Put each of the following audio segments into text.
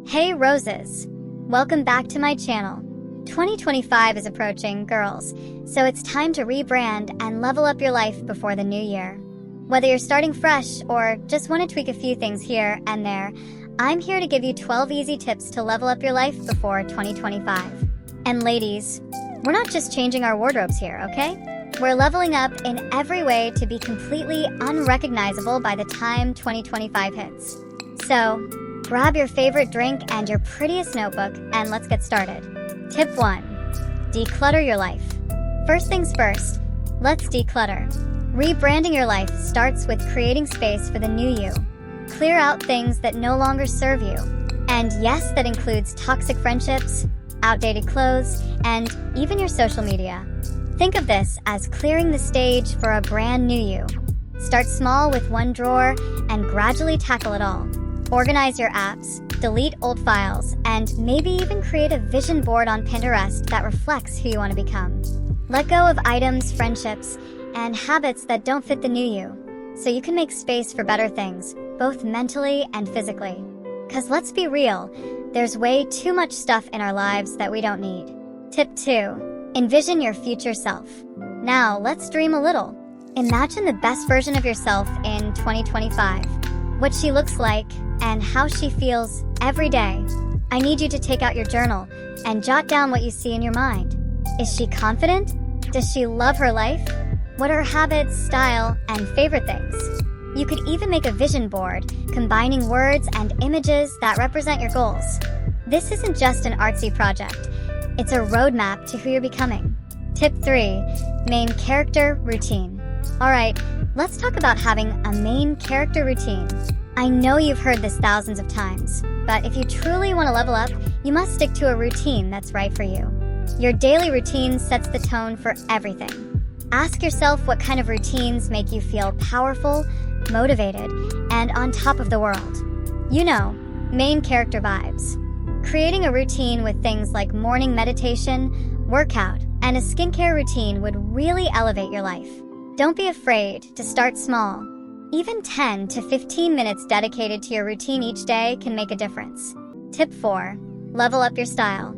Hey roses! Welcome back to my channel. 2025 is approaching, girls, so it's time to rebrand and level up your life before the new year. Whether you're starting fresh or just want to tweak a few things here and there, I'm here to give you 12 easy tips to level up your life before 2025. And ladies, we're not just changing our wardrobes here, okay? We're leveling up in every way to be completely unrecognizable by the time 2025 hits. So, grab your favorite drink and your prettiest notebook and let's get started. Tip 1. Declutter your life. First things first, let's declutter. Rebranding your life starts with creating space for the new you. Clear out things that no longer serve you. And yes, that includes toxic friendships, outdated clothes, and even your social media. Think of this as clearing the stage for a brand new you. Start small with one drawer and gradually tackle it all. Organize your apps, delete old files, and maybe even create a vision board on Pinterest that reflects who you want to become. Let go of items, friendships, and habits that don't fit the new you, so you can make space for better things, both mentally and physically. 'Cause let's be real, there's way too much stuff in our lives that we don't need. Tip 2. Envision your future self. Now, let's dream a little. Imagine the best version of yourself in 2025. What she looks like and how she feels every day. I need you to take out your journal and jot down what you see in your mind. Is she confident? Does she love her life? What are her habits, style, and favorite things? You could even make a vision board, combining words and images that represent your goals. This isn't just an artsy project. It's a roadmap to who you're becoming. Tip 3. Main character routine. Alright, let's talk about having a main character routine. I know you've heard this thousands of times, but if you truly want to level up, you must stick to a routine that's right for you. Your daily routine sets the tone for everything. Ask yourself what kind of routines make you feel powerful, motivated, and on top of the world. You know, main character vibes. Creating a routine with things like morning meditation, workout, and a skincare routine would really elevate your life. Don't be afraid to start small. Even 10 to 15 minutes dedicated to your routine each day can make a difference. Tip 4. Level up your style.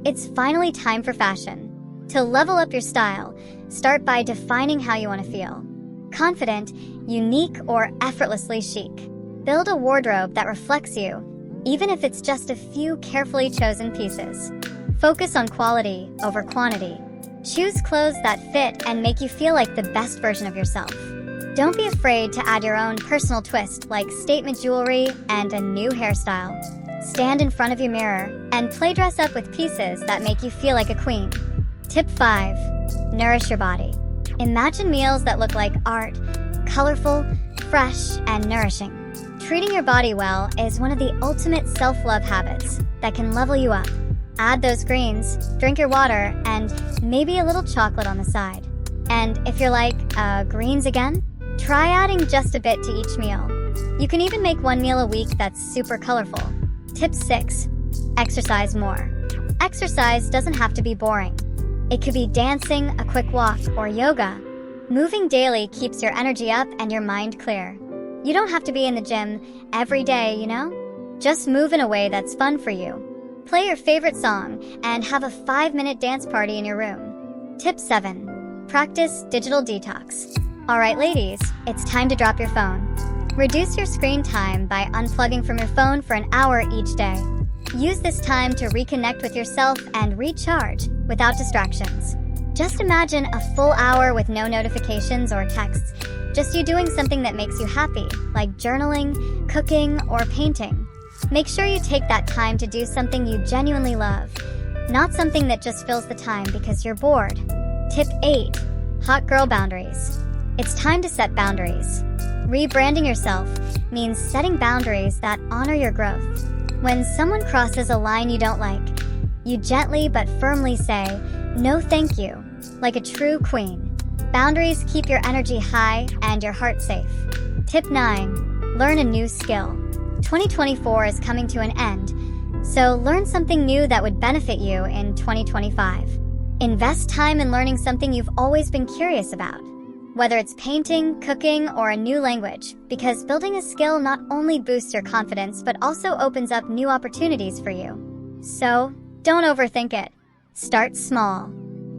It's finally time for fashion. To level up your style, start by defining how you want to feel. Confident, unique, or effortlessly chic. Build a wardrobe that reflects you, even if it's just a few carefully chosen pieces. Focus on quality over quantity. Choose clothes that fit and make you feel like the best version of yourself. Don't be afraid to add your own personal twist like statement jewelry and a new hairstyle. Stand in front of your mirror and play dress up with pieces that make you feel like a queen. Tip 5. Nourish your body. Imagine meals that look like art, colorful, fresh, and nourishing. Treating your body well is one of the ultimate self-love habits that can level you up. Add those greens, drink your water, and maybe a little chocolate on the side. And if you're like, greens again? Try adding just a bit to each meal. You can even make one meal a week that's super colorful. Tip 6. Exercise more. Exercise doesn't have to be boring. It could be dancing, a quick walk, or yoga. Moving daily keeps your energy up and your mind clear. You don't have to be in the gym every day, you know? Just move in a way that's fun for you. Play your favorite song and have a 5-minute dance party in your room. Tip 7. Practice digital detox. Alright ladies, it's time to drop your phone. Reduce your screen time by unplugging from your phone for an hour each day. Use this time to reconnect with yourself and recharge without distractions. Just imagine a full hour with no notifications or texts, just you doing something that makes you happy, like journaling, cooking, or painting. Make sure you take that time to do something you genuinely love, not something that just fills the time because you're bored. Tip 8. Hot girl boundaries. It's time to set boundaries. Rebranding yourself means setting boundaries that honor your growth. When someone crosses a line you don't like, you gently but firmly say, "No thank you," like a true queen. Boundaries keep your energy high and your heart safe. Tip 9. Learn a new skill. 2024 is coming to an end, so learn something new that would benefit you in 2025. Invest time in learning something you've always been curious about. whether it's painting, cooking, or a new language, because building a skill not only boosts your confidence but also opens up new opportunities for you. So, don't overthink it. Start small.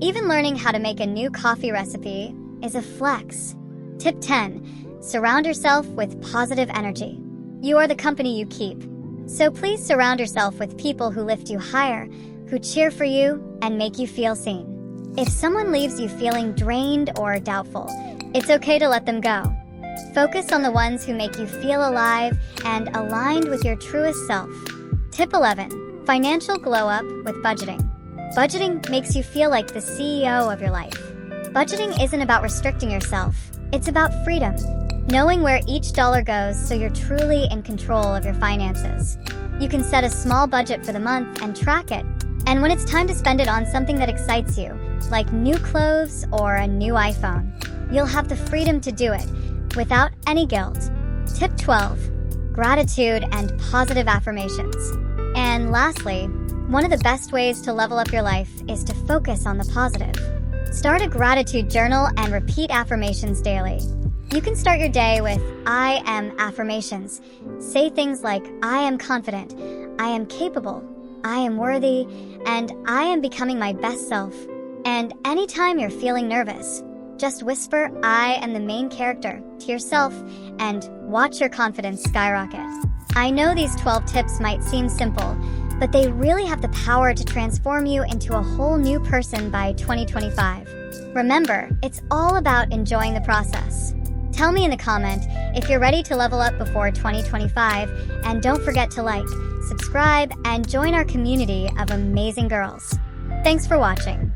Even learning how to make a new coffee recipe is a flex. Tip 10. Surround yourself with positive energy. You are the company you keep. So please surround yourself with people who lift you higher, who cheer for you, and make you feel seen. If someone leaves you feeling drained or doubtful, it's okay to let them go. Focus on the ones who make you feel alive and aligned with your truest self. Tip 11. Financial glow up with budgeting. Budgeting makes you feel like the CEO of your life. Budgeting isn't about restricting yourself. It's about freedom. Knowing where each dollar goes so you're truly in control of your finances. You can set a small budget for the month and track it. And when it's time to spend it on something that excites you, like new clothes or a new iPhone, you'll have the freedom to do it without any guilt. Tip 12. Gratitude and positive affirmations. And lastly, one of the best ways to level up your life is to focus on the positive. Start a gratitude journal and repeat affirmations daily. You can start your day with I am affirmations. Say things like I am confident, I am capable, I am worthy, and I am becoming my best self. And anytime you're feeling nervous, just whisper I am the main character to yourself and watch your confidence skyrocket. I know these 12 tips might seem simple, but they really have the power to transform you into a whole new person by 2025. Remember, it's all about enjoying the process. Tell me in the comment if you're ready to level up before 2025, and don't forget to like, subscribe, and join our community of amazing girls. Thanks for watching.